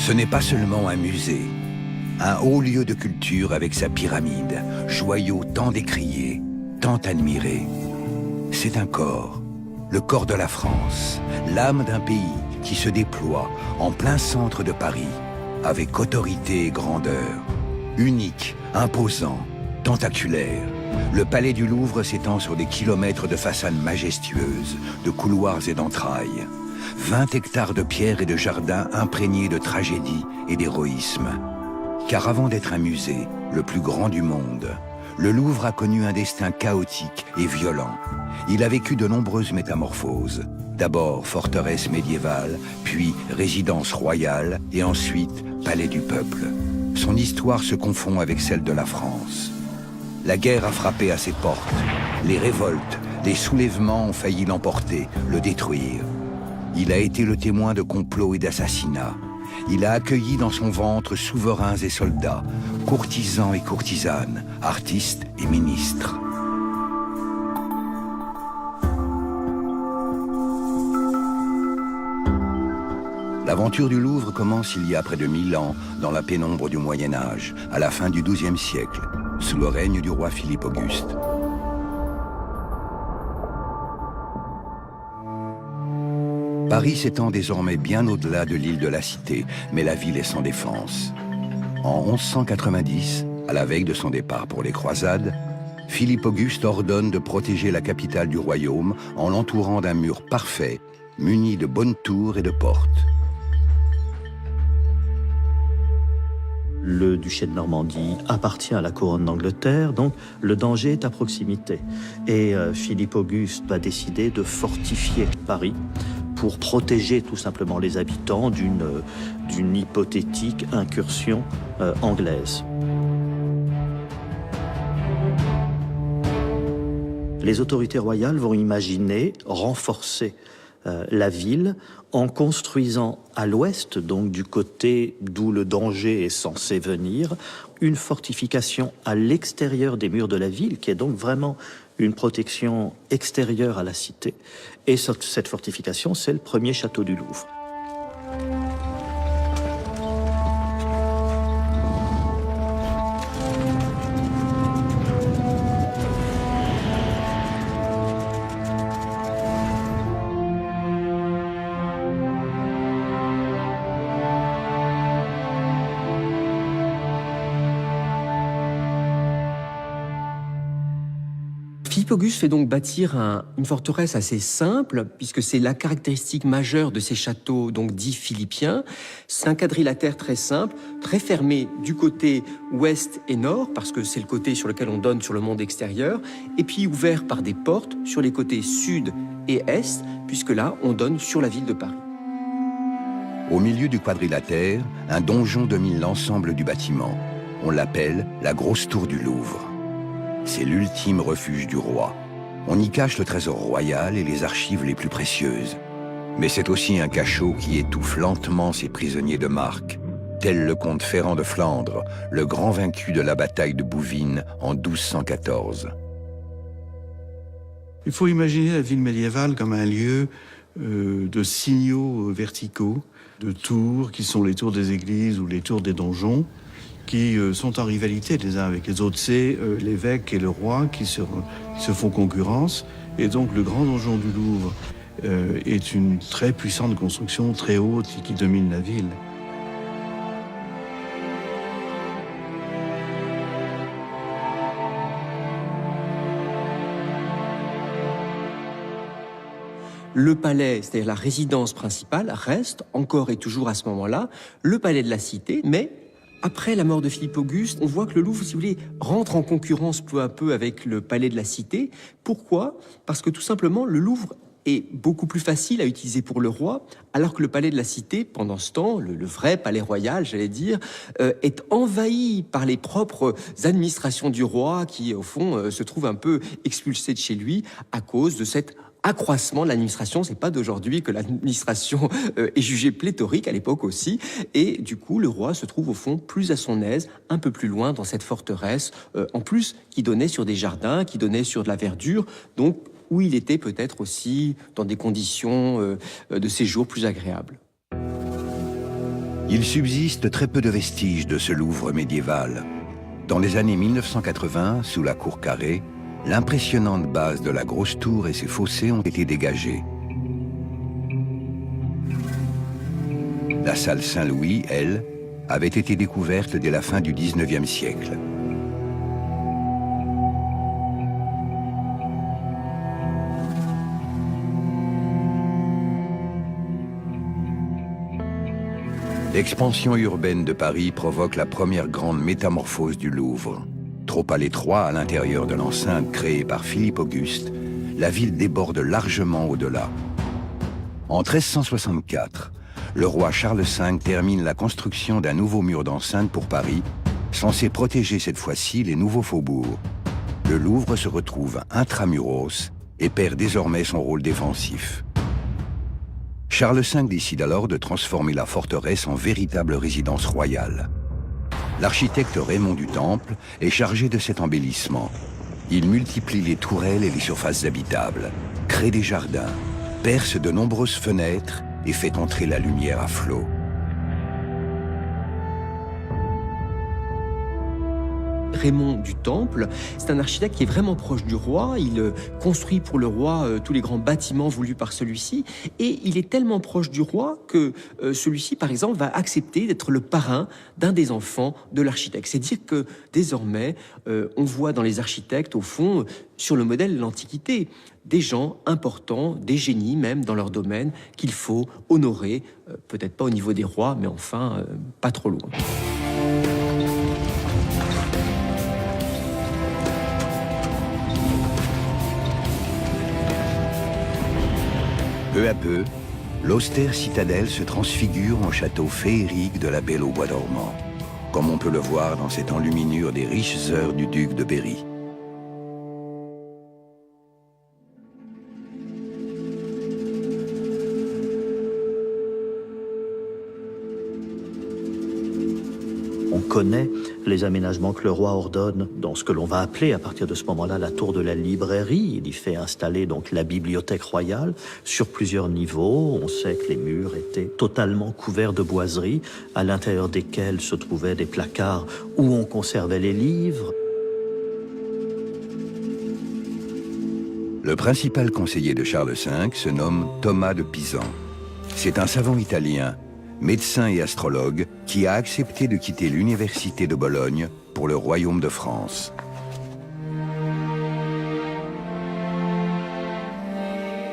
Ce n'est pas seulement un musée, un haut lieu de culture avec sa pyramide, joyau tant décrié, tant admiré. C'est un corps, le corps de la France, l'âme d'un pays qui se déploie en plein centre de Paris, avec autorité et grandeur. Unique, imposant, tentaculaire, le palais du Louvre s'étend sur des kilomètres de façades majestueuses, de couloirs et d'entrailles. 20 hectares de pierres et de jardins imprégnés de tragédie et d'héroïsme. Car avant d'être un musée, le plus grand du monde, le Louvre a connu un destin chaotique et violent. Il a vécu de nombreuses métamorphoses. D'abord forteresse médiévale, puis résidence royale et ensuite palais du peuple. Son histoire se confond avec celle de la France. La guerre a frappé à ses portes. Les révoltes, les soulèvements ont failli l'emporter, le détruire. Il a été le témoin de complots et d'assassinats. Il a accueilli dans son ventre souverains et soldats, courtisans et courtisanes, artistes et ministres. L'aventure du Louvre commence il y a près de 1000 ans, dans la pénombre du Moyen-Âge, à la fin du XIIe siècle, sous le règne du roi Philippe Auguste. Paris s'étend désormais bien au-delà de l'île de la Cité, mais la ville est sans défense. En 1190, à la veille de son départ pour les croisades, Philippe Auguste ordonne de protéger la capitale du royaume en l'entourant d'un mur parfait, muni de bonnes tours et de portes. Le duché de Normandie appartient à la couronne d'Angleterre, donc le danger est à proximité. Et Philippe Auguste va décider de fortifier Paris pour protéger tout simplement les habitants d'une hypothétique incursion anglaise. Les autorités royales vont imaginer renforcer la ville en construisant à l'ouest, donc du côté d'où le danger est censé venir, une fortification à l'extérieur des murs de la ville, qui est donc vraiment une protection extérieure à la cité. Et cette fortification, c'est le premier château du Louvre. Philippe Auguste fait donc bâtir une forteresse assez simple, puisque c'est la caractéristique majeure de ces châteaux donc dits philippiens. C'est un quadrilatère très simple, très fermé du côté ouest et nord, parce que c'est le côté sur lequel on donne sur le monde extérieur, et puis ouvert par des portes sur les côtés sud et est, puisque là, on donne sur la ville de Paris. Au milieu du quadrilatère, un donjon domine l'ensemble du bâtiment. On l'appelle la grosse tour du Louvre. C'est l'ultime refuge du roi. On y cache le trésor royal et les archives les plus précieuses. Mais c'est aussi un cachot qui étouffe lentement ses prisonniers de marque, tel le comte Ferrand de Flandre, le grand vaincu de la bataille de Bouvines en 1214. Il faut imaginer la ville médiévale comme un lieu de signaux verticaux, de tours qui sont les tours des églises ou les tours des donjons, qui sont en rivalité les uns avec les autres. C'est l'évêque et le roi qui se font concurrence. Et donc le grand donjon du Louvre est une très puissante construction, très haute, qui domine la ville. Le palais, c'est-à-dire la résidence principale, reste encore et toujours à ce moment-là le palais de la Cité, mais après la mort de Philippe Auguste, on voit que le Louvre, si vous voulez, rentre en concurrence peu à peu avec le palais de la Cité. Pourquoi? Parce que tout simplement, le Louvre est beaucoup plus facile à utiliser pour le roi, alors que le palais de la Cité, pendant ce temps, le vrai palais royal, j'allais dire, est envahi par les propres administrations du roi qui, au fond, se trouvent un peu expulsées de chez lui à cause de cette accroissement de l'administration. C'est pas d'aujourd'hui que l'administration est jugée pléthorique, à l'époque aussi. Et du coup, le roi se trouve au fond plus à son aise, un peu plus loin dans cette forteresse, en plus qui donnait sur des jardins, qui donnait sur de la verdure, donc où il était peut-être aussi dans des conditions de séjour plus agréables. Il subsiste très peu de vestiges de ce Louvre médiéval. Dans les années 1980, sous la cour carrée, l'impressionnante base de la grosse tour et ses fossés ont été dégagés. La salle Saint-Louis, elle, avait été découverte dès la fin du XIXe siècle. L'expansion urbaine de Paris provoque la première grande métamorphose du Louvre. Trop à l'étroit à l'intérieur de l'enceinte créée par Philippe Auguste, la ville déborde largement au-delà. En 1364, le roi Charles V termine la construction d'un nouveau mur d'enceinte pour Paris, censé protéger cette fois-ci les nouveaux faubourgs. Le Louvre se retrouve intramuros et perd désormais son rôle défensif. Charles V décide alors de transformer la forteresse en véritable résidence royale. L'architecte Raymond du Temple est chargé de cet embellissement. Il multiplie les tourelles et les surfaces habitables, crée des jardins, perce de nombreuses fenêtres et fait entrer la lumière à flot. Raymond du Temple, c'est un architecte qui est vraiment proche du roi. Il construit pour le roi tous les grands bâtiments voulus par celui-ci. Et il est tellement proche du roi que celui-ci, par exemple, va accepter d'être le parrain d'un des enfants de l'architecte. C'est dire que désormais, on voit dans les architectes, au fond, sur le modèle de l'Antiquité, des gens importants, des génies même dans leur domaine, qu'il faut honorer, peut-être pas au niveau des rois, mais enfin, pas trop loin. Peu à peu, l'austère citadelle se transfigure en château féerique de la Belle au bois dormant, comme on peut le voir dans cette enluminure des riches heures du duc de Berry. On connaît les aménagements que le roi ordonne dans ce que l'on va appeler à partir de ce moment-là la tour de la librairie. Il y fait installer donc la bibliothèque royale sur plusieurs niveaux. On sait que les murs étaient totalement couverts de boiseries, à l'intérieur desquelles se trouvaient des placards où on conservait les livres. Le principal conseiller de Charles V se nomme Thomas de Pisan. C'est un savant italien, médecin et astrologue, qui a accepté de quitter l'université de Bologne pour le royaume de France.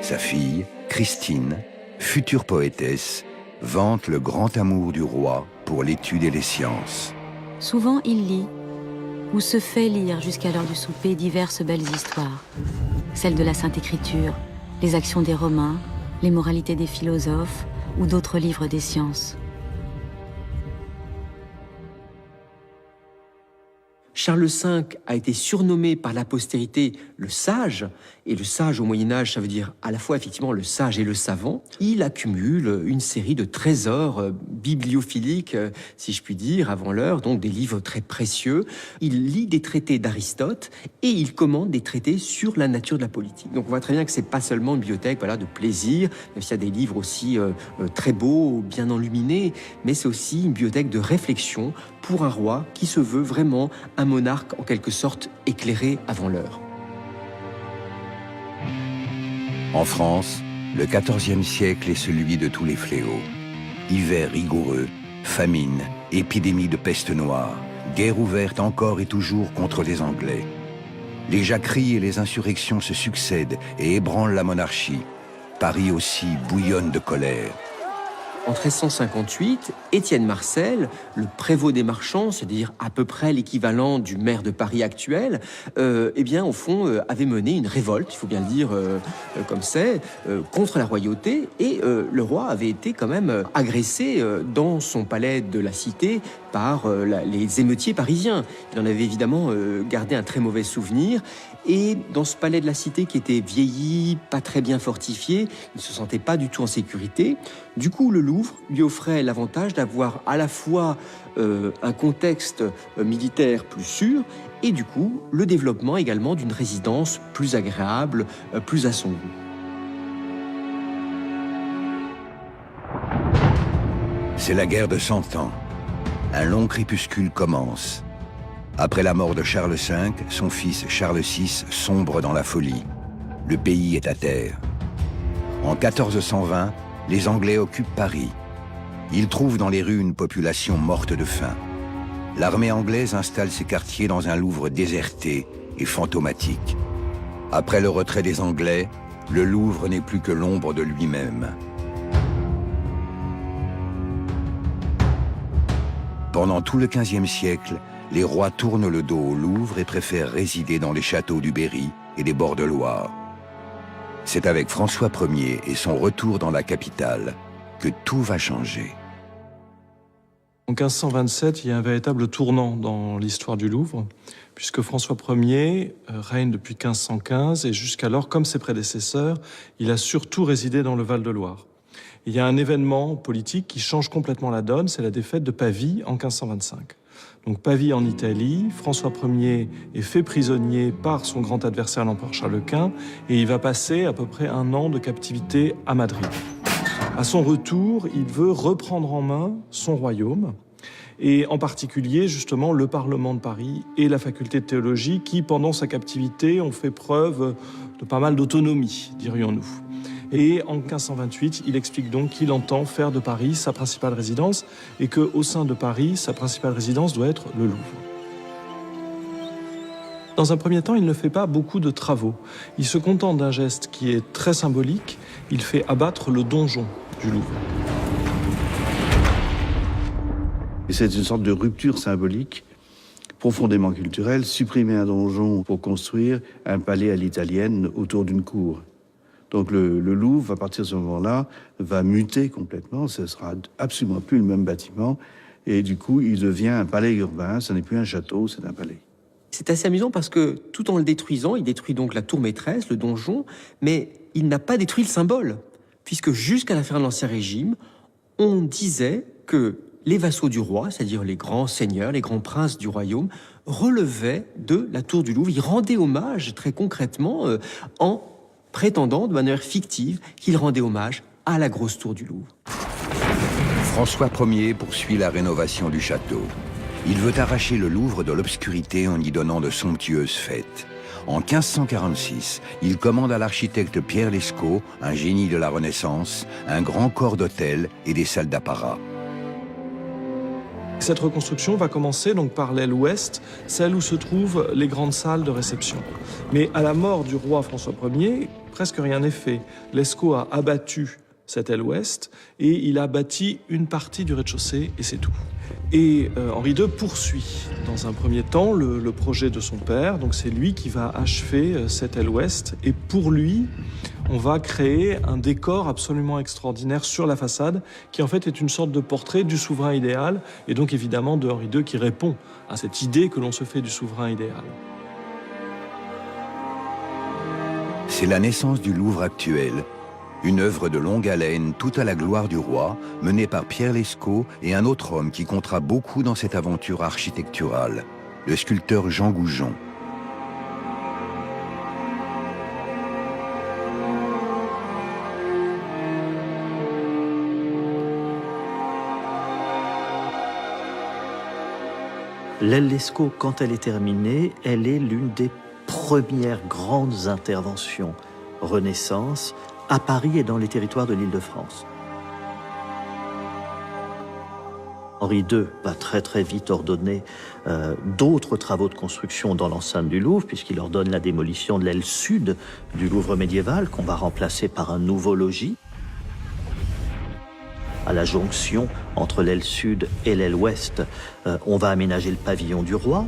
Sa fille, Christine, future poétesse, vante le grand amour du roi pour l'étude et les sciences. Souvent il lit, ou se fait lire jusqu'à l'heure du souper diverses belles histoires. Celles de la Sainte Écriture, les actions des Romains, les moralités des philosophes, ou d'autres livres des sciences. Charles V a été surnommé par la postérité le sage, et le sage au Moyen-Âge, ça veut dire à la fois effectivement le sage et le savant. Il accumule une série de trésors bibliophiliques, si je puis dire, avant l'heure, donc des livres très précieux. Il lit des traités d'Aristote et il commande des traités sur la nature de la politique. Donc on voit très bien que c'est pas seulement une bibliothèque de plaisir, même s'il y a des livres aussi très beaux, bien enluminés, mais c'est aussi une bibliothèque de réflexion pour un roi qui se veut vraiment un monarque en quelque sorte éclairé avant l'heure. En France, le XIVe siècle est celui de tous les fléaux. Hiver rigoureux, famine, épidémie de peste noire, guerre ouverte encore et toujours contre les Anglais. Les jacqueries et les insurrections se succèdent et ébranlent la monarchie. Paris aussi bouillonne de colère. En 1358, Étienne Marcel, le prévôt des marchands, c'est-à-dire à peu près l'équivalent du maire de Paris actuel, au fond, avait mené une révolte, il faut bien le dire comme c'est, contre la royauté. Et le roi avait été quand même agressé dans son palais de la Cité par les émeutiers parisiens. Il en avait évidemment gardé un très mauvais souvenir. Et dans ce palais de la Cité qui était vieilli, pas très bien fortifié, il ne se sentait pas du tout en sécurité. Du coup, le Louvre lui offrait l'avantage d'avoir à la fois un contexte militaire plus sûr et du coup, le développement également d'une résidence plus agréable, plus à son goût. C'est la guerre de 100 ans. Un long crépuscule commence. Après la mort de Charles V, son fils Charles VI sombre dans la folie. Le pays est à terre. En 1420, les Anglais occupent Paris. Ils trouvent dans les rues une population morte de faim. L'armée anglaise installe ses quartiers dans un Louvre déserté et fantomatique. Après le retrait des Anglais, le Louvre n'est plus que l'ombre de lui-même. Pendant tout le XVe siècle, les rois tournent le dos au Louvre et préfèrent résider dans les châteaux du Berry et des bords de Loire. C'est avec François Ier et son retour dans la capitale que tout va changer. En 1527, il y a un véritable tournant dans l'histoire du Louvre, puisque François Ier règne depuis 1515 et jusqu'alors, comme ses prédécesseurs, il a surtout résidé dans le Val-de-Loire. Il y a un événement politique qui change complètement la donne, c'est la défaite de Pavie en 1525. Donc Pavie en Italie, François Ier est fait prisonnier par son grand adversaire, l'empereur Charles Quint, et il va passer à peu près 1 an de captivité à Madrid. À son retour, il veut reprendre en main son royaume, et en particulier, justement, le Parlement de Paris et la faculté de théologie qui, pendant sa captivité, ont fait preuve de pas mal d'autonomie, dirions-nous. Et en 1528, il explique donc qu'il entend faire de Paris sa principale résidence et qu'au sein de Paris, sa principale résidence doit être le Louvre. Dans un premier temps, il ne fait pas beaucoup de travaux. Il se contente d'un geste qui est très symbolique. Il fait abattre le donjon du Louvre. Et c'est une sorte de rupture symbolique profondément culturelle, supprimer un donjon pour construire un palais à l'italienne autour d'une cour. Donc le Louvre, à partir de ce moment-là, va muter complètement. Ce sera absolument plus le même bâtiment. Et du coup, il devient un palais urbain. Ce n'est plus un château, c'est un palais. C'est assez amusant parce que tout en le détruisant, il détruit donc la tour maîtresse, le donjon, mais il n'a pas détruit le symbole. Puisque jusqu'à la fin de l'Ancien Régime, on disait que les vassaux du roi, c'est-à-dire les grands seigneurs, les grands princes du royaume, relevaient de la tour du Louvre. Ils rendaient hommage très concrètement en prétendant de manière fictive qu'il rendait hommage à la grosse tour du Louvre. François Ier poursuit la rénovation du château. Il veut arracher le Louvre de l'obscurité en y donnant de somptueuses fêtes. En 1546, il commande à l'architecte Pierre Lescot, un génie de la Renaissance, un grand corps d'hôtel et des salles d'apparat. Cette reconstruction va commencer donc par l'aile ouest, celle où se trouvent les grandes salles de réception. Mais à la mort du roi François Ier, presque rien n'est fait. Lescot a abattu cette aile ouest et il a bâti une partie du rez-de-chaussée et c'est tout. Et Henri II poursuit dans un premier temps le projet de son père, donc c'est lui qui va achever cette aile ouest et pour lui, on va créer un décor absolument extraordinaire sur la façade qui en fait est une sorte de portrait du souverain idéal et donc évidemment de Henri II qui répond à cette idée que l'on se fait du souverain idéal. C'est la naissance du Louvre actuel, une œuvre de longue haleine, tout à la gloire du roi, menée par Pierre Lescot et un autre homme qui comptera beaucoup dans cette aventure architecturale, le sculpteur Jean Goujon. L'aile Lescot, quand elle est terminée, elle est l'une des premières grandes interventions Renaissance à Paris et dans les territoires de l'Île-de-France. Henri II va très vite ordonner d'autres travaux de construction dans l'enceinte du Louvre, puisqu'il ordonne la démolition de l'aile sud du Louvre médiéval, qu'on va remplacer par un nouveau logis. À la jonction entre l'aile sud et l'aile ouest, on va aménager le pavillon du roi.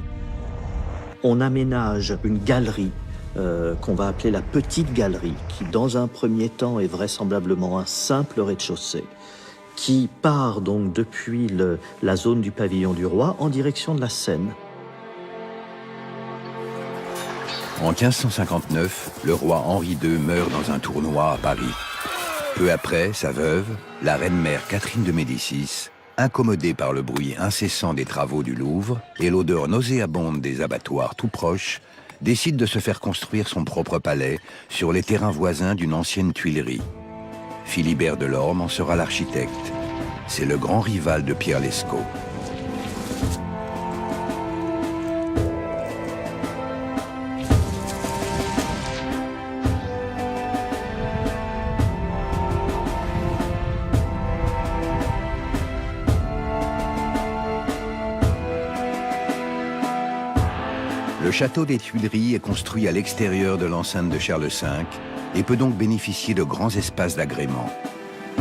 On aménage une galerie qu'on va appeler la Petite Galerie, qui dans un premier temps est vraisemblablement un simple rez-de-chaussée, qui part donc depuis la zone du pavillon du roi en direction de la Seine. En 1559, le roi Henri II meurt dans un tournoi à Paris. Peu après, sa veuve, la reine-mère Catherine de Médicis, incommodée par le bruit incessant des travaux du Louvre et l'odeur nauséabonde des abattoirs tout proches, décide de se faire construire son propre palais sur les terrains voisins d'une ancienne tuilerie. Philibert Delorme en sera l'architecte. c'est le grand rival de Pierre Lescot. Le château des Tuileries est construit à l'extérieur de l'enceinte de Charles V et peut donc bénéficier de grands espaces d'agrément.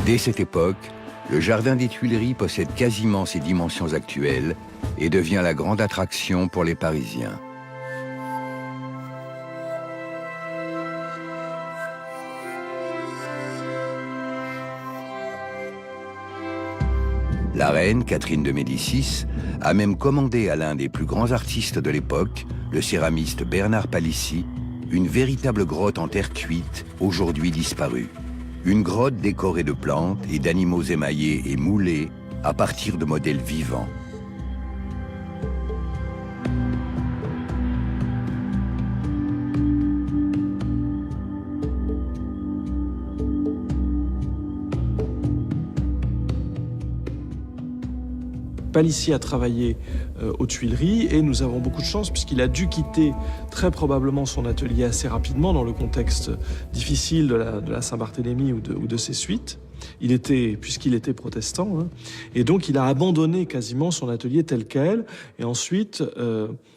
Dès cette époque, le jardin des Tuileries possède quasiment ses dimensions actuelles et devient la grande attraction pour les Parisiens. La reine, Catherine de Médicis, a même commandé à l'un des plus grands artistes de l'époque, le céramiste Bernard Palissy, une véritable grotte en terre cuite, aujourd'hui disparue. Une grotte décorée de plantes et d'animaux émaillés et moulés à partir de modèles vivants. Palissy a travaillé aux Tuileries et nous avons beaucoup de chance puisqu'il a dû quitter très probablement son atelier assez rapidement dans le contexte difficile de la Saint-Barthélemy ou de ses suites. Puisqu'il était protestant, hein. Et donc il a abandonné quasiment son atelier tel quel, et ensuite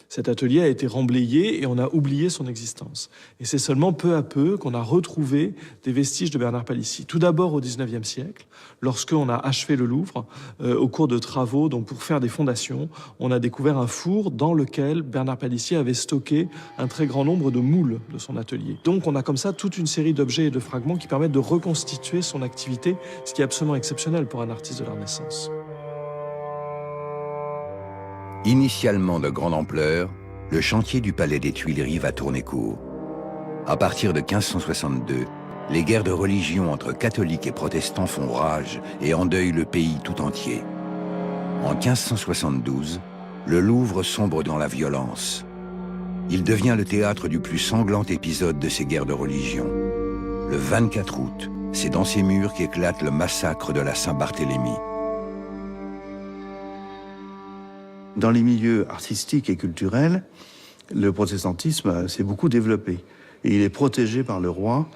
cet atelier a été remblayé et on a oublié son existence. Et c'est seulement peu à peu qu'on a retrouvé des vestiges de Bernard Palissy. Tout d'abord au XIXe siècle, lorsqu'on a achevé le Louvre, au cours de travaux, donc pour faire des fondations, on a découvert un four dans lequel Bernard Palissy avait stocké un très grand nombre de moules de son atelier. Donc on a comme ça toute une série d'objets et de fragments qui permettent de reconstituer son activité, ce qui est absolument exceptionnel pour un artiste de la Renaissance. Initialement de grande ampleur, le chantier du palais des Tuileries va tourner court. À partir de 1562, les guerres de religion entre catholiques et protestants font rage et endeuillent le pays tout entier. En 1572, le Louvre sombre dans la violence. Il devient le théâtre du plus sanglant épisode de ces guerres de religion. Le 24 août, c'est dans ces murs qu'éclate le massacre de la Saint-Barthélemy. Dans les milieux artistiques et culturels, le protestantisme s'est beaucoup développé. Et il est protégé par le roi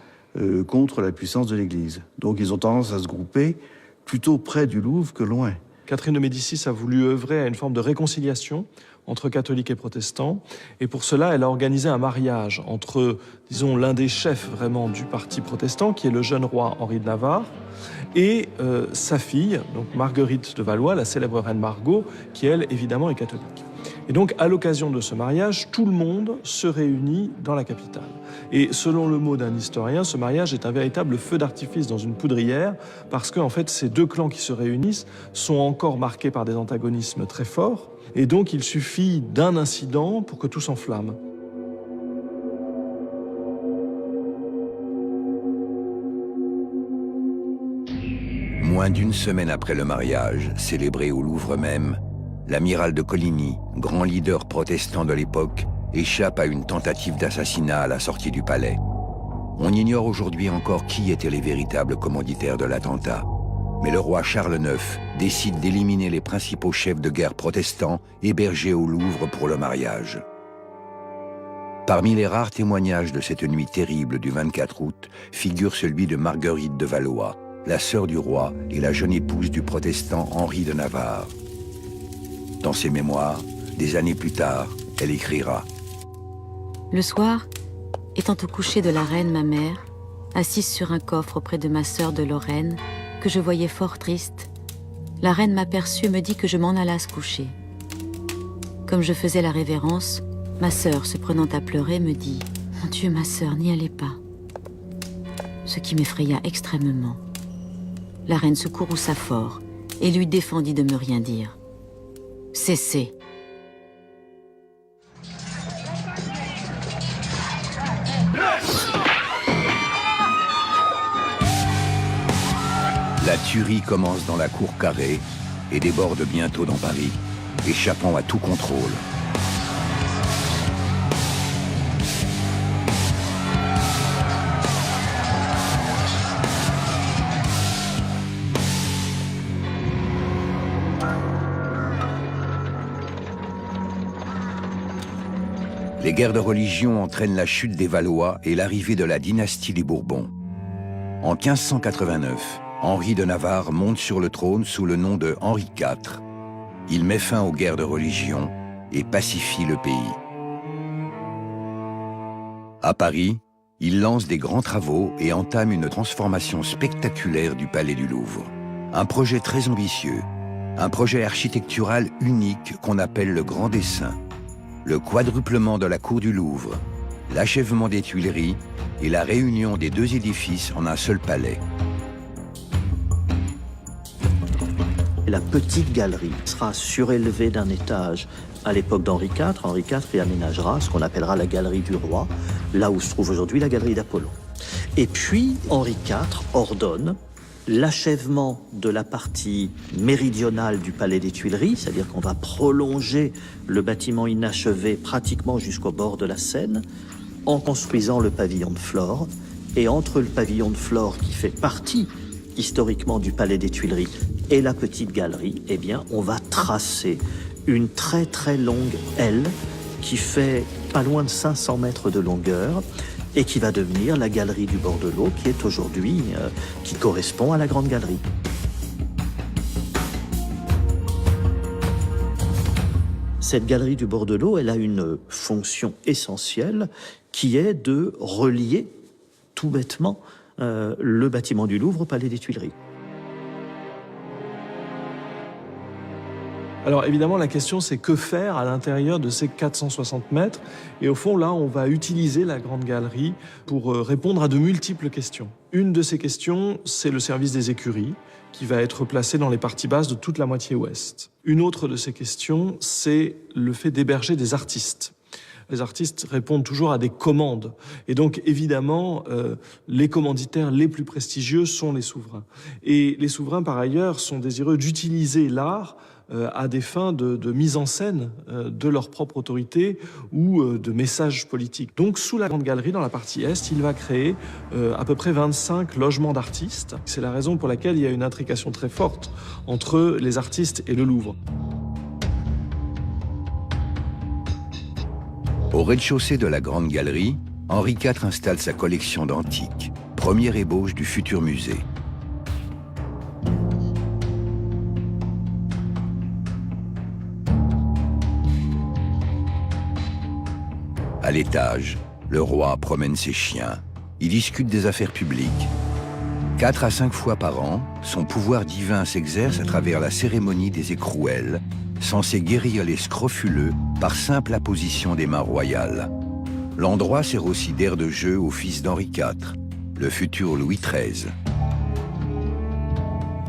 contre la puissance de l'Église. Donc ils ont tendance à se grouper plutôt près du Louvre que loin. Catherine de Médicis a voulu œuvrer à une forme de réconciliation entre catholiques et protestants. Et pour cela, elle a organisé un mariage entre, disons, l'un des chefs vraiment du parti protestant, qui est le jeune roi Henri de Navarre, et sa fille, donc Marguerite de Valois, la célèbre reine Margot, qui, elle, évidemment, est catholique. Et donc, à l'occasion de ce mariage, tout le monde se réunit dans la capitale. Et selon le mot d'un historien, ce mariage est un véritable feu d'artifice dans une poudrière, parce que, en fait, ces deux clans qui se réunissent sont encore marqués par des antagonismes très forts. Et donc, il suffit d'un incident pour que tout s'enflamme. Moins d'une semaine après le mariage, célébré au Louvre même, l'amiral de Coligny, grand leader protestant de l'époque, échappe à une tentative d'assassinat à la sortie du palais. On ignore aujourd'hui encore qui étaient les véritables commanditaires de l'attentat. Mais le roi Charles IX décide d'éliminer les principaux chefs de guerre protestants hébergés au Louvre pour le mariage. Parmi les rares témoignages de cette nuit terrible du 24 août figure celui de Marguerite de Valois, la sœur du roi et la jeune épouse du protestant Henri de Navarre. Dans ses mémoires, des années plus tard, elle écrira « Le soir, étant au coucher de la reine, ma mère, assise sur un coffre auprès de ma sœur de Lorraine, que je voyais fort triste, la reine m'aperçut et me dit que je m'en allasse coucher. Comme je faisais la révérence, ma sœur, se prenant à pleurer, me dit « Mon Dieu, ma sœur, n'y allez pas », ce qui m'effraya extrêmement. La reine se courrouça fort et lui défendit de me rien dire. « Cessez !» La tuerie commence dans la cour carrée et déborde bientôt dans Paris, échappant à tout contrôle. Les guerres de religion entraînent la chute des Valois et l'arrivée de la dynastie des Bourbons. En 1589, Henri de Navarre monte sur le trône sous le nom de Henri IV. Il met fin aux guerres de religion et pacifie le pays. À Paris, il lance des grands travaux et entame une transformation spectaculaire du Palais du Louvre. Un projet très ambitieux, un projet architectural unique qu'on appelle le Grand Dessein. Le quadruplement de la cour du Louvre, l'achèvement des Tuileries et la réunion des deux édifices en un seul palais. La petite galerie sera surélevée d'un étage à l'époque d'Henri IV. Henri IV y aménagera ce qu'on appellera la galerie du roi, là où se trouve aujourd'hui la galerie d'Apollon. Et puis Henri IV ordonne l'achèvement de la partie méridionale du palais des Tuileries, c'est-à-dire qu'on va prolonger le bâtiment inachevé pratiquement jusqu'au bord de la Seine, en construisant le pavillon de Flore. Et entre le pavillon de Flore, qui fait partie historiquement du palais des Tuileries, et la petite galerie, eh bien, on va tracer une très très longue aile qui fait pas loin de 500 mètres de longueur, et qui va devenir la galerie du bord de l'eau, qui est aujourd'hui, qui correspond à la Grande Galerie. Cette galerie du bord de l'eau, elle a une fonction essentielle, qui est de relier, tout bêtement, le bâtiment du Louvre au Palais des Tuileries. Alors évidemment, la question, c'est que faire à l'intérieur de ces 460 mètres. Et au fond, là, on va utiliser la Grande Galerie pour répondre à de multiples questions. Une de ces questions, c'est le service des écuries, qui va être placé dans les parties basses de toute la moitié ouest. Une autre de ces questions, c'est le fait d'héberger des artistes. Les artistes répondent toujours à des commandes. Et donc, évidemment, les commanditaires les plus prestigieux sont les souverains. Et les souverains, par ailleurs, sont désireux d'utiliser l'art à des fins de mise en scène de leur propre autorité ou de messages politiques. Donc, sous la Grande Galerie, dans la partie Est, il va créer à peu près 25 logements d'artistes. C'est la raison pour laquelle il y a une intrication très forte entre les artistes et le Louvre. Au rez-de-chaussée de la Grande Galerie, Henri IV installe sa collection d'antiques, première ébauche du futur musée. À l'étage, le roi promène ses chiens, il discute des affaires publiques. 4 à 5 fois par an, son pouvoir divin s'exerce à travers la cérémonie des écrouelles, censée guérir les scrofuleux par simple apposition des mains royales. L'endroit sert aussi d'aire de jeu au fils d'Henri IV, le futur Louis XIII.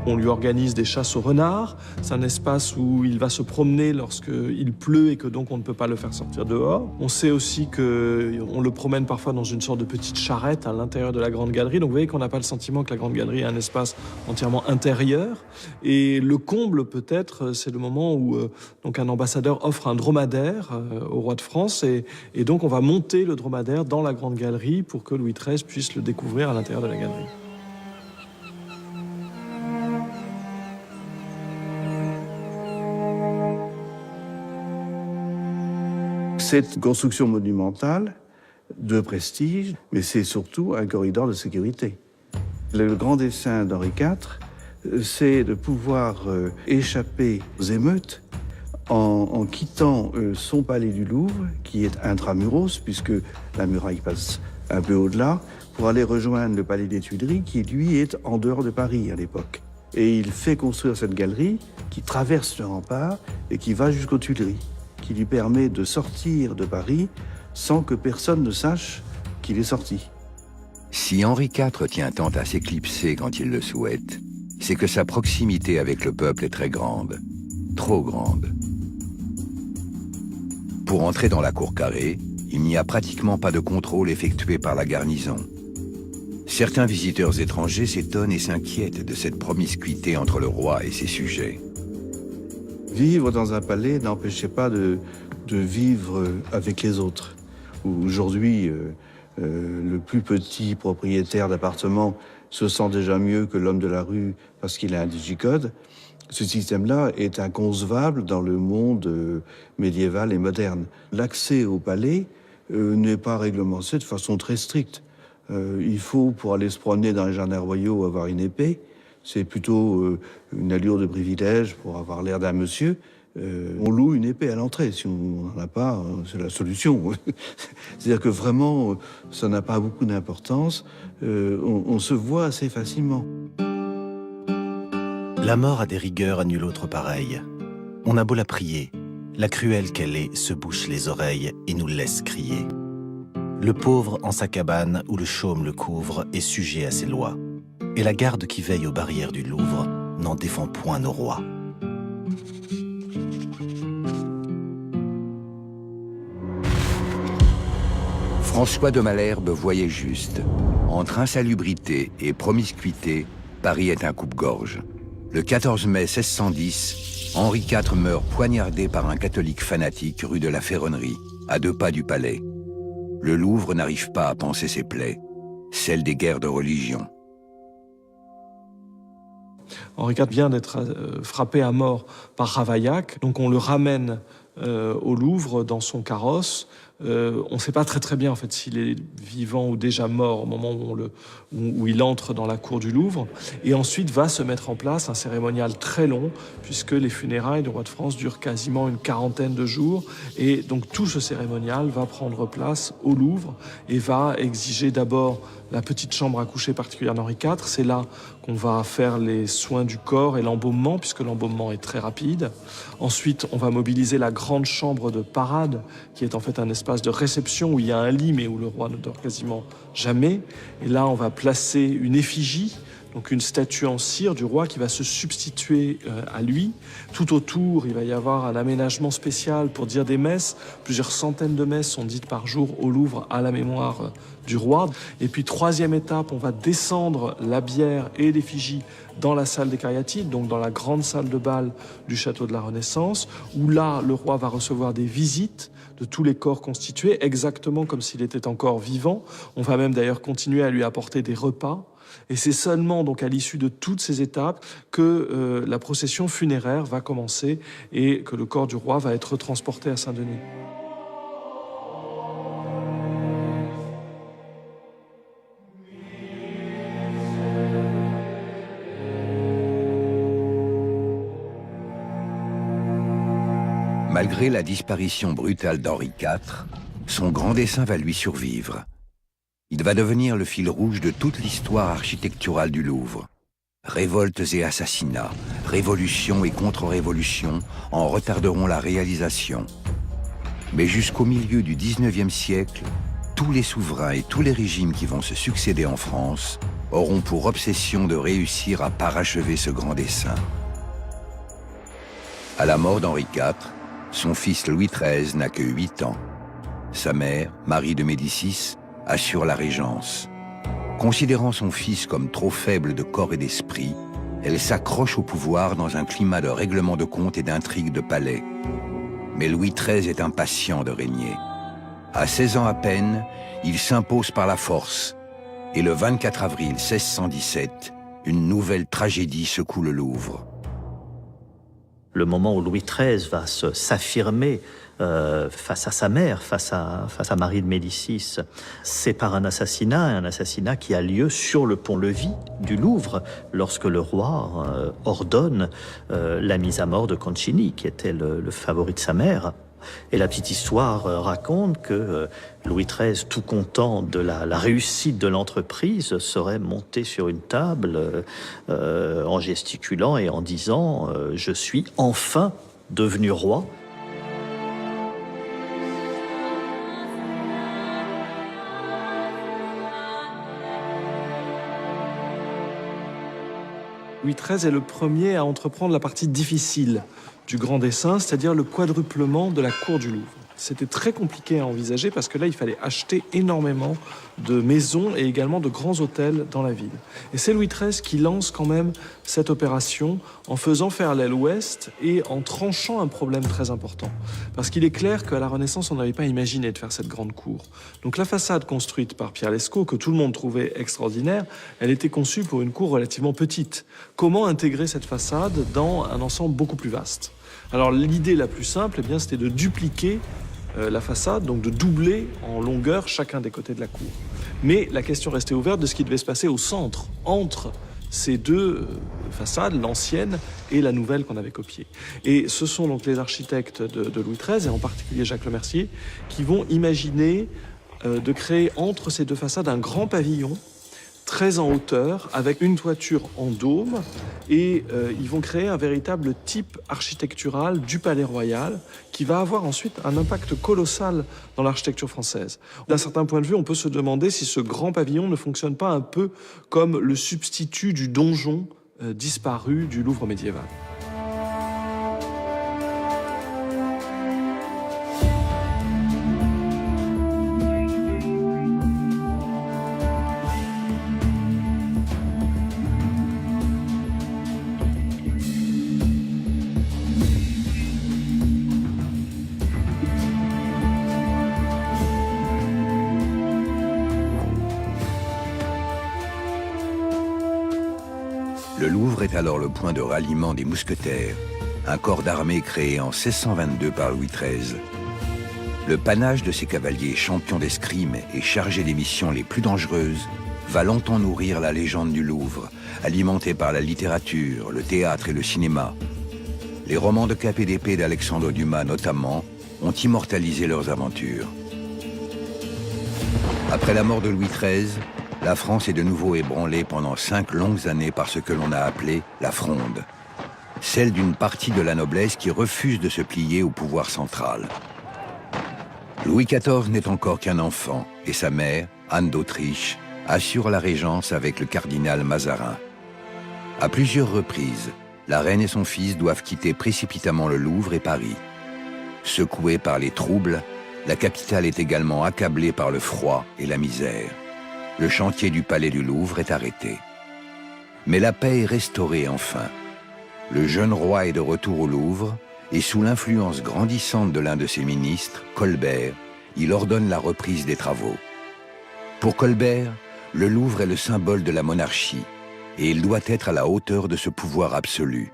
On lui organise des chasses aux renards. C'est un espace où il va se promener lorsqu'il pleut et que donc on ne peut pas le faire sortir dehors. On sait aussi qu'on le promène parfois dans une sorte de petite charrette à l'intérieur de la Grande Galerie. Donc vous voyez qu'on n'a pas le sentiment que la Grande Galerie est un espace entièrement intérieur. Et le comble peut-être, c'est le moment où donc un ambassadeur offre un dromadaire au roi de France. Et donc on va monter le dromadaire dans la Grande Galerie pour que Louis XIII puisse le découvrir à l'intérieur de la galerie. C'est une construction monumentale de prestige, mais c'est surtout un corridor de sécurité. Le grand dessein d'Henri IV, c'est de pouvoir échapper aux émeutes en quittant son palais du Louvre, qui est intramuros, puisque la muraille passe un peu au-delà, pour aller rejoindre le palais des Tuileries, qui lui est en dehors de Paris à l'époque. Et il fait construire cette galerie qui traverse le rempart et qui va jusqu'aux Tuileries, qui lui permet de sortir de Paris sans que personne ne sache qu'il est sorti. Si Henri IV tient tant à s'éclipser quand il le souhaite, c'est que sa proximité avec le peuple est très grande, trop grande. Pour entrer dans la cour carrée, il n'y a pratiquement pas de contrôle effectué par la garnison. Certains visiteurs étrangers s'étonnent et s'inquiètent de cette promiscuité entre le roi et ses sujets. Vivre dans un palais n'empêchait pas de vivre avec les autres. Aujourd'hui, le plus petit propriétaire d'appartement se sent déjà mieux que l'homme de la rue parce qu'il a un digicode. Ce système-là est inconcevable dans le monde médiéval et moderne. L'accès au palais n'est pas réglementé de façon très stricte. Il faut, pour aller se promener dans les jardins royaux, avoir une épée. C'est plutôt une allure de privilège pour avoir l'air d'un monsieur. On loue une épée à l'entrée. Si on n'en a pas, c'est la solution. C'est-à-dire que vraiment, ça n'a pas beaucoup d'importance. On se voit assez facilement. La mort a des rigueurs à nul autre pareil. On a beau la prier, la cruelle qu'elle est se bouche les oreilles et nous laisse crier. Le pauvre en sa cabane où le chaume le couvre est sujet à ses lois. Et la garde qui veille aux barrières du Louvre n'en défend point nos rois. François de Malherbe voyait juste. Entre insalubrité et promiscuité, Paris est un coupe-gorge. Le 14 mai 1610, Henri IV meurt poignardé par un catholique fanatique rue de la Ferronnerie, à 2 pas du palais. Le Louvre n'arrive pas à panser ses plaies, celles des guerres de religion. Henri IV vient d'être frappé à mort par Ravaillac, donc on le ramène au Louvre dans son carrosse. On ne sait pas très bien en fait s'il est vivant ou déjà mort au moment où il entre dans la cour du Louvre. Et ensuite va se mettre en place un cérémonial très long, puisque les funérailles du roi de France durent quasiment une 40aine de jours. Et donc tout ce cérémonial va prendre place au Louvre et va exiger d'abord la petite chambre à coucher particulière d'Henri IV. C'est là qu'on va faire les soins du corps et l'embaumement, puisque l'embaumement est très rapide. Ensuite, on va mobiliser la grande chambre de parade, qui est en fait un espace de réception où il y a un lit, mais où le roi ne dort quasiment jamais. Et là, on va placer une effigie, donc une statue en cire du roi qui va se substituer à lui. Tout autour, il va y avoir un aménagement spécial pour dire des messes. Plusieurs centaines de messes sont dites par jour au Louvre à la mémoire du roi. Et puis, 3e étape, on va descendre la bière et l'effigie dans la salle des cariatides, donc dans la grande salle de bal du château de la Renaissance, où là, le roi va recevoir des visites de tous les corps constitués, exactement comme s'il était encore vivant. On va même d'ailleurs continuer à lui apporter des repas. Et c'est seulement donc à l'issue de toutes ces étapes que la procession funéraire va commencer et que le corps du roi va être transporté à Saint-Denis. Malgré la disparition brutale d'Henri IV, son grand dessin va lui survivre. Il va devenir le fil rouge de toute l'histoire architecturale du Louvre. Révoltes et assassinats, révolutions et contre-révolutions en retarderont la réalisation. Mais jusqu'au milieu du XIXe siècle, tous les souverains et tous les régimes qui vont se succéder en France auront pour obsession de réussir à parachever ce grand dessin. À la mort d'Henri IV, son fils Louis XIII n'a que 8 ans. Sa mère, Marie de Médicis, assure la régence. Considérant son fils comme trop faible de corps et d'esprit, elle s'accroche au pouvoir dans un climat de règlement de comptes et d'intrigues de palais. Mais Louis XIII est impatient de régner. À 16 ans à peine, il s'impose par la force. Et le 24 avril 1617, une nouvelle tragédie secoue le Louvre. Le moment où Louis XIII va s'affirmer face à sa mère, face à Marie de Médicis, c'est par un assassinat qui a lieu sur le pont-levis du Louvre, lorsque le roi ordonne la mise à mort de Concini, qui était le favori de sa mère. Et la petite histoire raconte que Louis XIII, tout content de la réussite de l'entreprise, serait monté sur une table en gesticulant et en disant « Je suis enfin devenu roi ». Louis XIII est le premier à entreprendre la partie difficile du grand dessin, c'est-à-dire le quadruplement de la cour du Louvre. C'était très compliqué à envisager parce que là, il fallait acheter énormément de maisons et également de grands hôtels dans la ville. Et c'est Louis XIII qui lance quand même cette opération en faisant faire l'aile ouest et en tranchant un problème très important. Parce qu'il est clair qu'à la Renaissance, on n'avait pas imaginé de faire cette grande cour. Donc la façade construite par Pierre Lescot, que tout le monde trouvait extraordinaire, elle était conçue pour une cour relativement petite. Comment intégrer cette façade dans un ensemble beaucoup plus vaste ? Alors l'idée la plus simple, eh bien, c'était de dupliquer la façade, donc de doubler en longueur chacun des côtés de la cour. Mais la question restait ouverte de ce qui devait se passer au centre, entre ces deux façades, l'ancienne et la nouvelle qu'on avait copiée. Et ce sont donc les architectes de Louis XIII, et en particulier Jacques Lemercier, qui vont imaginer de créer entre ces deux façades un grand pavillon très en hauteur, avec une toiture en dôme, et ils vont créer un véritable type architectural du palais royal qui va avoir ensuite un impact colossal dans l'architecture française. D'un certain point de vue, on peut se demander si ce grand pavillon ne fonctionne pas un peu comme le substitut du donjon disparu du Louvre médiéval. Le Louvre est alors le point de ralliement des mousquetaires, un corps d'armée créé en 1622 par Louis XIII. Le panache de ces cavaliers champions d'escrime et chargés des missions les plus dangereuses va longtemps nourrir la légende du Louvre, alimentée par la littérature, le théâtre et le cinéma. Les romans de Cap et d'Épée d'Alexandre Dumas notamment ont immortalisé leurs aventures. Après la mort de Louis XIII, la France est de nouveau ébranlée pendant 5 longues années par ce que l'on a appelé la Fronde, celle d'une partie de la noblesse qui refuse de se plier au pouvoir central. Louis XIV n'est encore qu'un enfant et sa mère, Anne d'Autriche, assure la régence avec le cardinal Mazarin. À plusieurs reprises, la reine et son fils doivent quitter précipitamment le Louvre et Paris. Secouée par les troubles, la capitale est également accablée par le froid et la misère. Le chantier du palais du Louvre est arrêté. Mais la paix est restaurée enfin. Le jeune roi est de retour au Louvre et sous l'influence grandissante de l'un de ses ministres, Colbert, il ordonne la reprise des travaux. Pour Colbert, le Louvre est le symbole de la monarchie et il doit être à la hauteur de ce pouvoir absolu.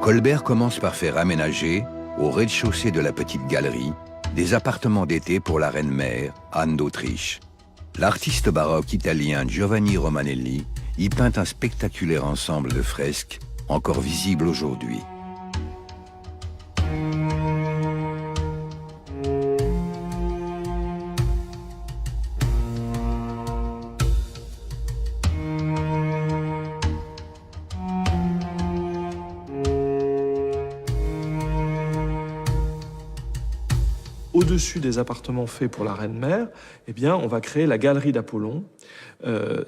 Colbert commence par faire aménager, au rez-de-chaussée de la petite galerie, des appartements d'été pour la reine-mère, Anne d'Autriche. L'artiste baroque italien Giovanni Romanelli y peint un spectaculaire ensemble de fresques, encore visible aujourd'hui. Au-dessus des appartements faits pour la reine-mère, eh bien, on va créer la galerie d'Apollon.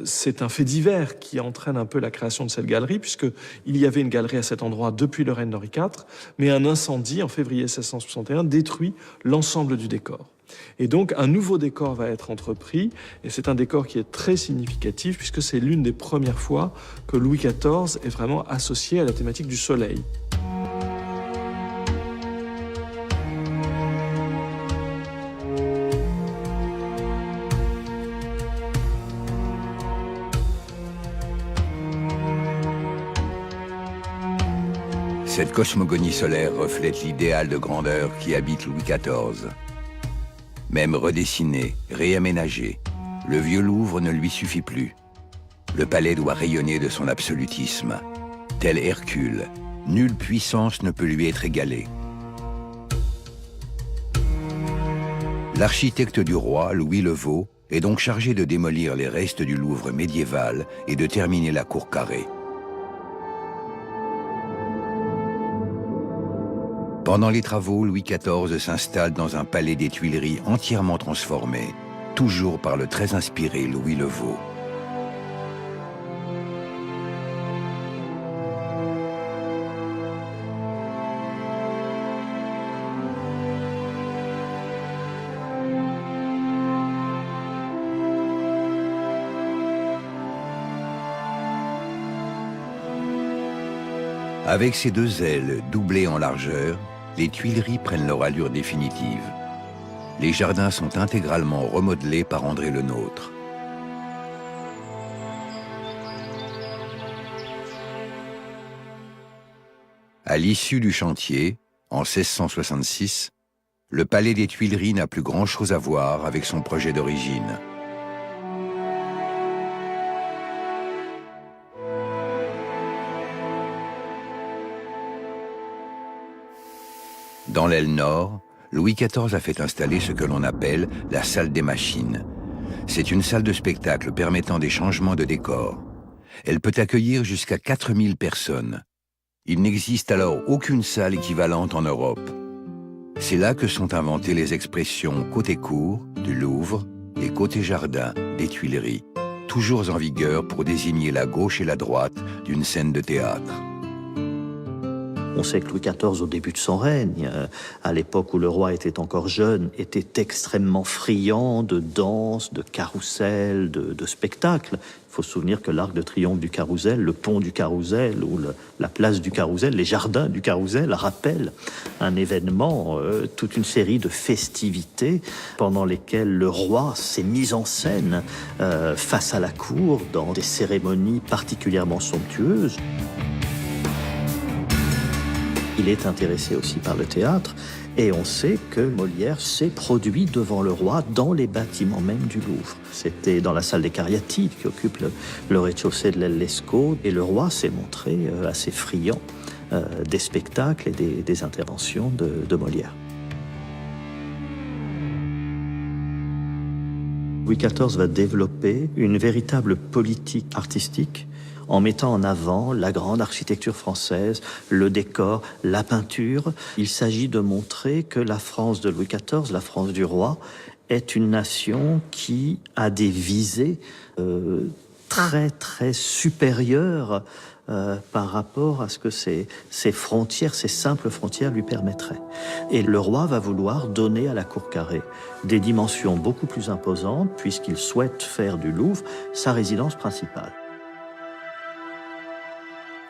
C'est un fait divers qui entraîne un peu la création de cette galerie, puisqu'il y avait une galerie à cet endroit depuis le règne d'Henri IV, mais un incendie en février 1661 détruit l'ensemble du décor. Et donc, un nouveau décor va être entrepris, et c'est un décor qui est très significatif, puisque c'est l'une des premières fois que Louis XIV est vraiment associé à la thématique du soleil. Cette cosmogonie solaire reflète l'idéal de grandeur qui habite Louis XIV. Même redessiné, réaménagé, le vieux Louvre ne lui suffit plus. Le palais doit rayonner de son absolutisme. Tel Hercule, nulle puissance ne peut lui être égalée. L'architecte du roi, Louis le Vau, est donc chargé de démolir les restes du Louvre médiéval et de terminer la cour carrée. Pendant les travaux, Louis XIV s'installe dans un palais des Tuileries entièrement transformé, toujours par le très inspiré Louis le Vau. Avec ses 2 ailes doublées en largeur, les Tuileries prennent leur allure définitive. Les jardins sont intégralement remodelés par André Le Nôtre. À l'issue du chantier, en 1666, le palais des Tuileries n'a plus grand-chose à voir avec son projet d'origine. Dans l'aile nord, Louis XIV a fait installer ce que l'on appelle la salle des machines. C'est une salle de spectacle permettant des changements de décor. Elle peut accueillir jusqu'à 4000 personnes. Il n'existe alors aucune salle équivalente en Europe. C'est là que sont inventées les expressions côté cour du Louvre et côté jardin des Tuileries, toujours en vigueur pour désigner la gauche et la droite d'une scène de théâtre. On sait que Louis XIV, au début de son règne, à l'époque où le roi était encore jeune, était extrêmement friand de danse, de carrousel, de spectacles. Il faut se souvenir que l'Arc de Triomphe du Carrousel, le pont du Carrousel ou la place du Carrousel, les jardins du Carrousel rappellent un événement, toute une série de festivités pendant lesquelles le roi s'est mis en scène face à la cour dans des cérémonies particulièrement somptueuses. Il est intéressé aussi par le théâtre et on sait que Molière s'est produit devant le roi dans les bâtiments même du Louvre. C'était dans la salle des Cariatides qui occupe le rez-de-chaussée de l'aile Lescaut et le roi s'est montré assez friand des spectacles et des interventions de Molière. Louis XIV va développer une véritable politique artistique en mettant en avant la grande architecture française, le décor, la peinture. Il s'agit de montrer que la France de Louis XIV, la France du roi, est une nation qui a des visées très, très supérieures par rapport à ce que ses frontières, ses simples frontières lui permettraient. Et le roi va vouloir donner à la cour carrée des dimensions beaucoup plus imposantes puisqu'il souhaite faire du Louvre sa résidence principale.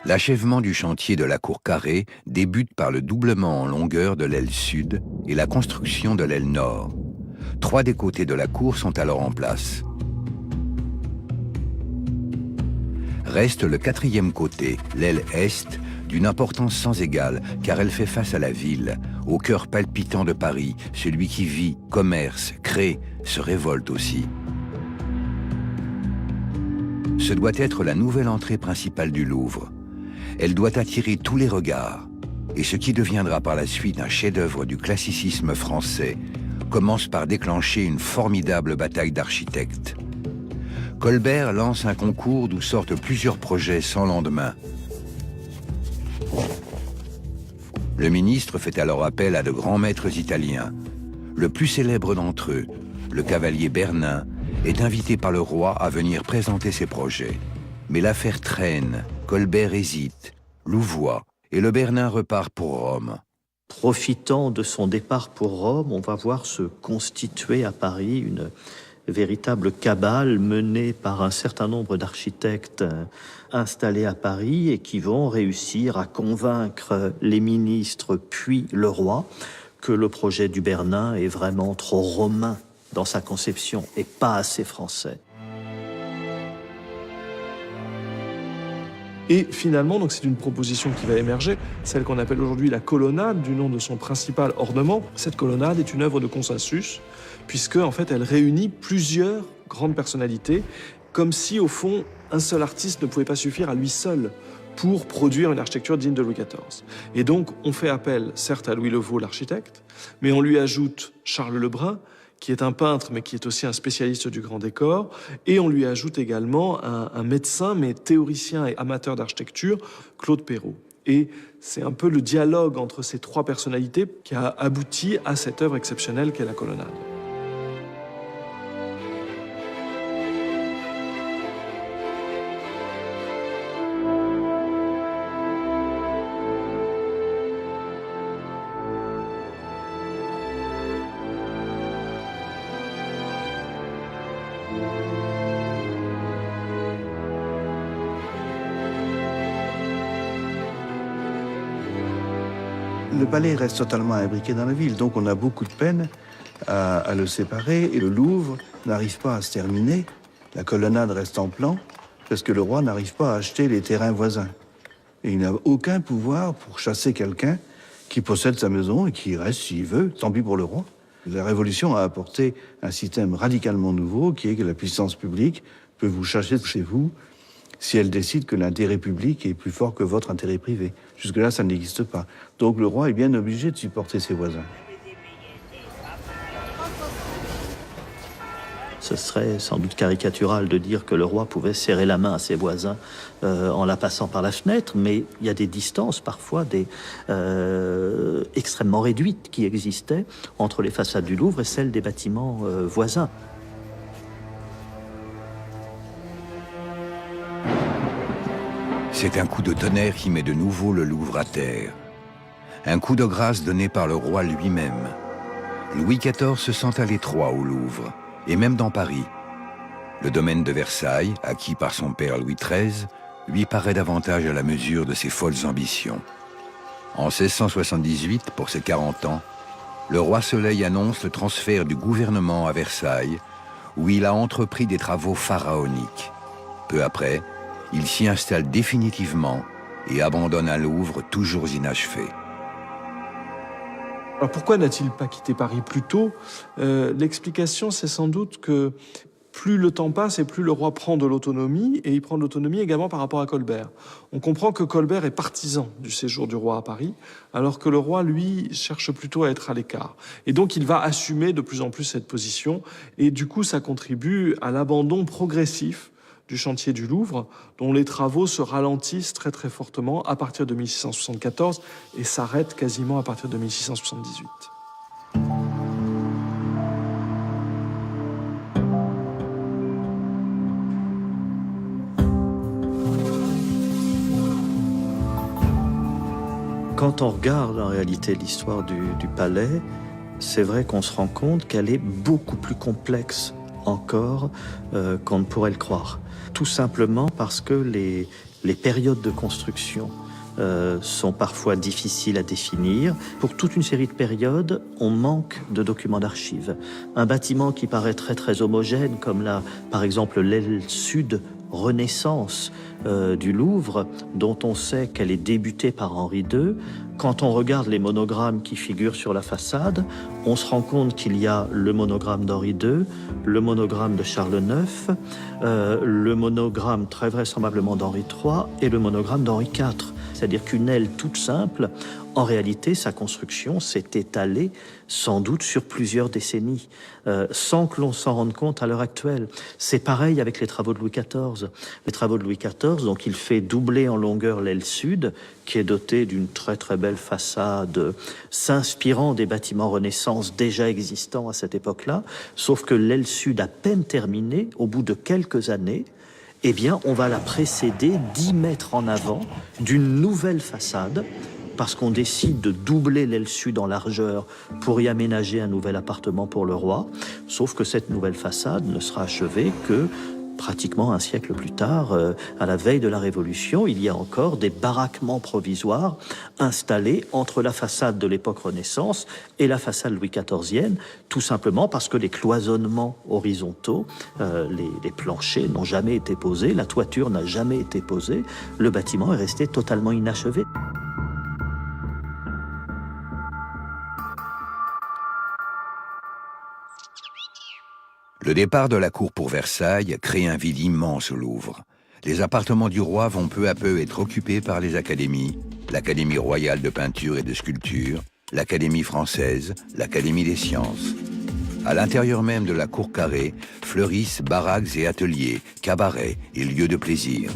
L'achèvement du chantier de la cour carrée débute par le doublement en longueur de l'aile sud et la construction de l'aile nord. 3 des côtés de la cour sont alors en place. Reste le 4e côté, l'aile est, d'une importance sans égale, car elle fait face à la ville, au cœur palpitant de Paris, celui qui vit, commerce, crée, se révolte aussi. Ce doit être la nouvelle entrée principale du Louvre. Elle doit attirer tous les regards, et ce qui deviendra par la suite un chef-d'œuvre du classicisme français commence par déclencher une formidable bataille d'architectes. Colbert lance un concours d'où sortent plusieurs projets sans lendemain. Le ministre fait alors appel à de grands maîtres italiens. Le plus célèbre d'entre eux, le cavalier Bernin, est invité par le roi à venir présenter ses projets. Mais l'affaire traîne, Colbert hésite, louvoie, et le Bernin repart pour Rome. Profitant de son départ pour Rome, on va voir se constituer à Paris une véritable cabale menée par un certain nombre d'architectes installés à Paris et qui vont réussir à convaincre les ministres puis le roi que le projet du Bernin est vraiment trop romain dans sa conception et pas assez français. Et finalement, donc c'est une proposition qui va émerger, celle qu'on appelle aujourd'hui la colonnade, du nom de son principal ornement. Cette colonnade est une œuvre de consensus, puisque en fait, elle réunit plusieurs grandes personnalités, comme si au fond, un seul artiste ne pouvait pas suffire à lui seul pour produire une architecture digne de Louis XIV. Et donc, on fait appel, certes, à Louis Levaux, l'architecte, mais on lui ajoute Charles Lebrun, qui est un peintre, mais qui est aussi un spécialiste du grand décor. Et on lui ajoute également un médecin, mais théoricien et amateur d'architecture, Claude Perrault. Et c'est un peu le dialogue entre ces 3 personnalités qui a abouti à cette œuvre exceptionnelle qu'est la colonnade. Le palais reste totalement imbriqué dans la ville, donc on a beaucoup de peine à le séparer. Et le Louvre n'arrive pas à se terminer. La colonnade reste en plan parce que le roi n'arrive pas à acheter les terrains voisins. Et il n'a aucun pouvoir pour chasser quelqu'un qui possède sa maison et qui y reste s'il veut, tant pis pour le roi. La Révolution a apporté un système radicalement nouveau qui est que la puissance publique peut vous chasser de chez vous si elle décide que l'intérêt public est plus fort que votre intérêt privé. Jusque-là, ça n'existe pas. Donc le roi est bien obligé de supporter ses voisins. Ce serait sans doute caricatural de dire que le roi pouvait serrer la main à ses voisins en la passant par la fenêtre, mais il y a des distances parfois extrêmement réduites qui existaient entre les façades du Louvre et celles des bâtiments voisins. C'est un coup de tonnerre qui met de nouveau le Louvre à terre. Un coup de grâce donné par le roi lui-même. Louis XIV se sent à l'étroit au Louvre, et même dans Paris. Le domaine de Versailles, acquis par son père Louis XIII, lui paraît davantage à la mesure de ses folles ambitions. En 1678, pour ses 40 ans, le roi Soleil annonce le transfert du gouvernement à Versailles, où il a entrepris des travaux pharaoniques. Peu après, il s'y installe définitivement et abandonne un Louvre toujours inachevé. Alors pourquoi n'a-t-il pas quitté Paris plus tôt ? L'explication, c'est sans doute que plus le temps passe et plus le roi prend de l'autonomie, et il prend de l'autonomie également par rapport à Colbert. On comprend que Colbert est partisan du séjour du roi à Paris, alors que le roi, lui, cherche plutôt à être à l'écart. Et donc il va assumer de plus en plus cette position, et du coup ça contribue à l'abandon progressif du chantier du Louvre, dont les travaux se ralentissent très très fortement à partir de 1674 et s'arrêtent quasiment à partir de 1678. Quand on regarde en réalité l'histoire du palais, c'est vrai qu'on se rend compte qu'elle est beaucoup plus complexe encore qu'on ne pourrait le croire. Tout simplement parce que les périodes de construction sont parfois difficiles à définir. Pour toute une série de périodes, on manque de documents d'archives. Un bâtiment qui paraît très très homogène, comme là, par exemple, l'aile sud Renaissance du Louvre, dont on sait qu'elle est débutée par Henri II, quand on regarde les monogrammes qui figurent sur la façade, on se rend compte qu'il y a le monogramme d'Henri II, le monogramme de Charles IX, le monogramme très vraisemblablement d'Henri III et le monogramme d'Henri IV. C'est-à-dire qu'une aile toute simple, en réalité, sa construction s'est étalée sans doute sur plusieurs décennies, sans que l'on s'en rende compte à l'heure actuelle. C'est pareil avec les travaux de Louis XIV. Les travaux de Louis XIV, donc il fait doubler en longueur l'aile sud, qui est dotée d'une très très belle façade, s'inspirant des bâtiments Renaissance déjà existants à cette époque-là, sauf que l'aile sud, à peine terminée, au bout de quelques années, eh bien, on va la précéder 10 mètres en avant d'une nouvelle façade, parce qu'on décide de doubler l'aile sud en largeur pour y aménager un nouvel appartement pour le roi. Sauf que cette nouvelle façade ne sera achevée que pratiquement un siècle plus tard, à la veille de la Révolution. Il y a encore des baraquements provisoires installés entre la façade de l'époque Renaissance et la façade Louis XIVienne, tout simplement parce que les cloisonnements horizontaux, les planchers n'ont jamais été posés, la toiture n'a jamais été posée, le bâtiment est resté totalement inachevé. Le départ de la cour pour Versailles crée un vide immense au Louvre. Les appartements du roi vont peu à peu être occupés par les académies, l'Académie royale de peinture et de sculpture, l'Académie française, l'Académie des sciences. À l'intérieur même de la cour carrée fleurissent baraques et ateliers, cabarets et lieux de plaisir.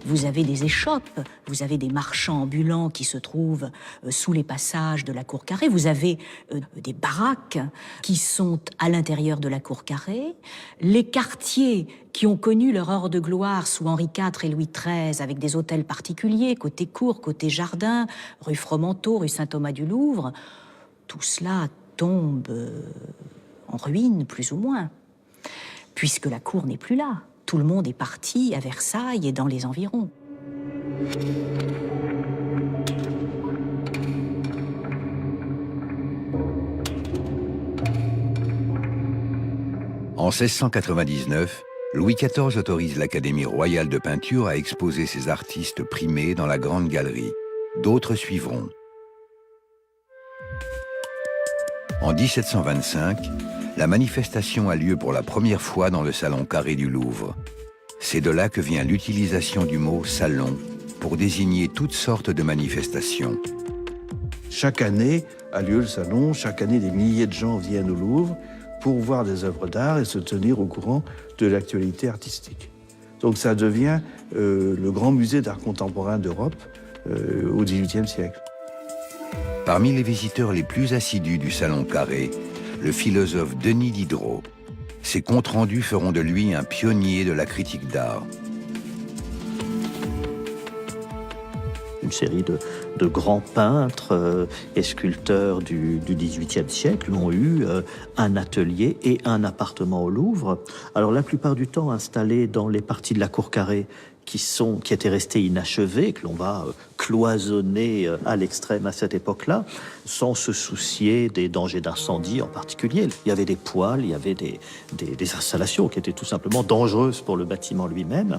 Vous avez des échoppes, vous avez des marchands ambulants qui se trouvent sous les passages de la cour carrée, vous avez des baraques qui sont à l'intérieur de la cour carrée, les quartiers qui ont connu leur heure de gloire sous Henri IV et Louis XIII avec des hôtels particuliers, côté cour, côté jardin, rue Fromenteau, rue Saint-Thomas-du-Louvre, tout cela tombe en ruine, plus ou moins, puisque la cour n'est plus là. Tout le monde est parti à Versailles et dans les environs. En 1699, Louis XIV autorise l'Académie royale de peinture à exposer ses artistes primés dans la Grande Galerie. D'autres suivront. En 1725, la manifestation a lieu pour la première fois dans le salon carré du Louvre. C'est de là que vient l'utilisation du mot « salon » pour désigner toutes sortes de manifestations. Chaque année a lieu le salon, chaque année des milliers de gens viennent au Louvre pour voir des œuvres d'art et se tenir au courant de l'actualité artistique. Donc ça devient le grand musée d'art contemporain d'Europe au XVIIIe siècle. Parmi les visiteurs les plus assidus du Salon Carré, le philosophe Denis Diderot. Ses comptes rendus feront de lui un pionnier de la critique d'art. Une série de grands peintres et sculpteurs du XVIIIe siècle ont eu un atelier et un appartement au Louvre. Alors la plupart du temps installés dans les parties de la cour carrée qui étaient restées inachevées, que l'on va cloisonner à l'extrême à cette époque-là, sans se soucier des dangers d'incendie en particulier. Il y avait des poêles, il y avait des installations qui étaient tout simplement dangereuses pour le bâtiment lui-même.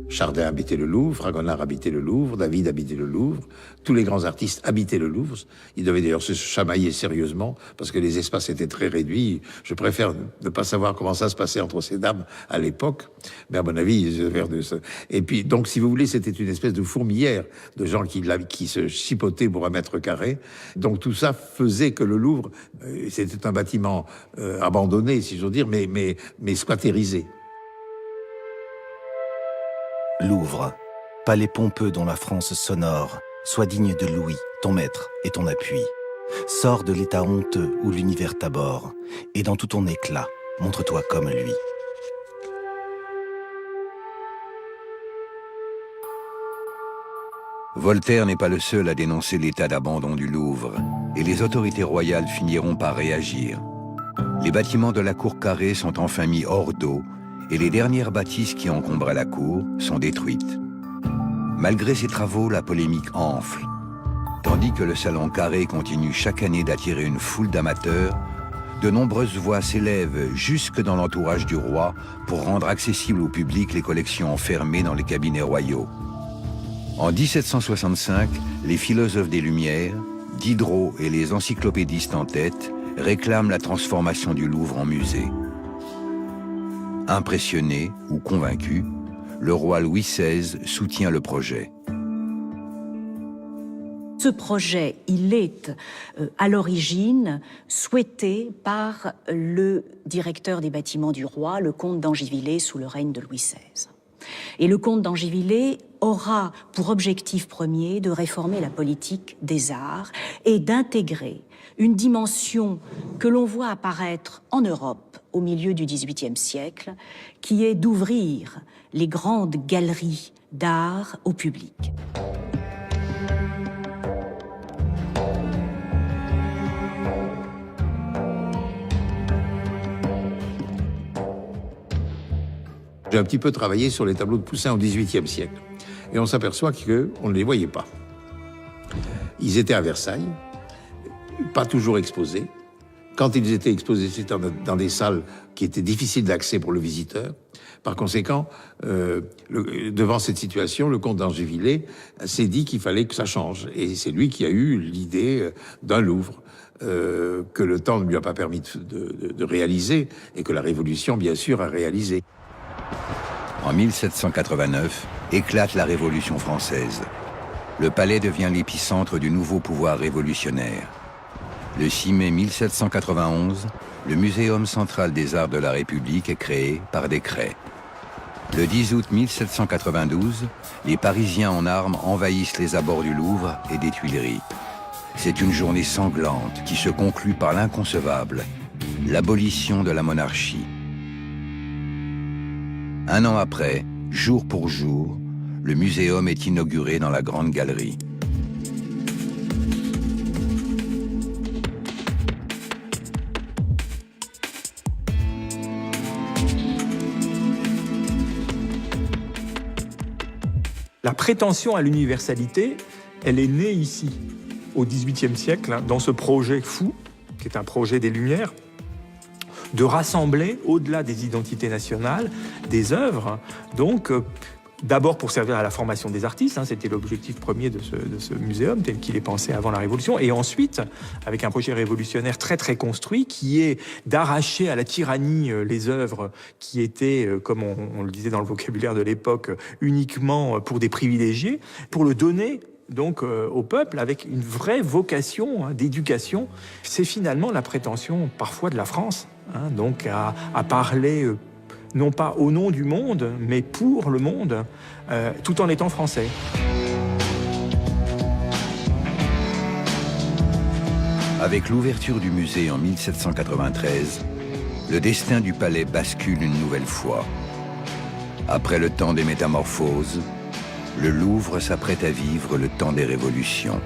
Chardin habitait le Louvre, Fragonard habitait le Louvre, David habitait le Louvre, tous les grands artistes habitaient le Louvre. Ils devaient d'ailleurs se chamailler sérieusement parce que les espaces étaient très réduits. Je préfère ne pas savoir comment ça se passait entre ces dames à l'époque, mais à mon avis, ils avaient de ça. Et puis, donc, si vous voulez, c'était une espèce de fourmilière de gens qui se chipotaient pour 1 m². Donc tout ça faisait que le Louvre, c'était un bâtiment abandonné, si j'ose dire, mais squattérisé. Louvre, palais pompeux dont la France sonore soit digne de Louis, ton maître et ton appui. Sors de l'état honteux où l'univers t'aborde, et dans tout ton éclat, montre-toi comme lui. Voltaire n'est pas le seul à dénoncer l'état d'abandon du Louvre, et les autorités royales finiront par réagir. Les bâtiments de la cour carrée sont enfin mis hors d'eau, et les dernières bâtisses qui encombraient la cour sont détruites. Malgré ces travaux, la polémique enfle. Tandis que le Salon Carré continue chaque année d'attirer une foule d'amateurs, de nombreuses voix s'élèvent jusque dans l'entourage du roi pour rendre accessibles au public les collections enfermées dans les cabinets royaux. En 1765, les philosophes des Lumières, Diderot et les encyclopédistes en tête, réclament la transformation du Louvre en musée. Impressionné ou convaincu, le roi Louis XVI soutient le projet. Ce projet, il est à l'origine souhaité par le directeur des bâtiments du roi, le comte d'Angivillers, sous le règne de Louis XVI. Et le comte d'Angivillers aura pour objectif premier de réformer la politique des arts et d'intégrer une dimension que l'on voit apparaître en Europe au milieu du XVIIIe siècle, qui est d'ouvrir les grandes galeries d'art au public. J'ai un petit peu travaillé sur les tableaux de Poussin au XVIIIe siècle. Et on s'aperçoit qu'on ne les voyait pas. Ils étaient à Versailles, pas toujours exposés. Quand ils étaient exposés, c'était dans des salles qui étaient difficiles d'accès pour le visiteur. Par conséquent, devant cette situation, le comte d'Angivillers s'est dit qu'il fallait que ça change. Et c'est lui qui a eu l'idée d'un Louvre que le temps ne lui a pas permis de réaliser et que la Révolution, bien sûr, a réalisé. En 1789, éclate la Révolution française. Le palais devient l'épicentre du nouveau pouvoir révolutionnaire. Le 6 mai 1791, le Muséum central des arts de la République est créé par décret. Le 10 août 1792, les Parisiens en armes envahissent les abords du Louvre et des Tuileries. C'est une journée sanglante qui se conclut par l'inconcevable, l'abolition de la monarchie. Un an après, jour pour jour, le muséum est inauguré dans la Grande Galerie. La prétention à l'universalité, elle est née ici, au XVIIIe siècle, hein, dans ce projet fou, qui est un projet des Lumières, de rassembler, au-delà des identités nationales, des œuvres, donc d'abord pour servir à la formation des artistes, hein, c'était l'objectif premier de ce muséum, tel qu'il est pensé avant la Révolution, et ensuite, avec un projet révolutionnaire très très construit, qui est d'arracher à la tyrannie les œuvres qui étaient, comme on le disait dans le vocabulaire de l'époque, uniquement pour des privilégiés, pour le donner donc au peuple avec une vraie vocation, hein, d'éducation. C'est finalement la prétention parfois de la France, hein, donc à parler non pas au nom du monde, mais pour le monde, tout en étant français. Avec l'ouverture du musée en 1793, le destin du palais bascule une nouvelle fois. Après le temps des métamorphoses, le Louvre s'apprête à vivre le temps des révolutions.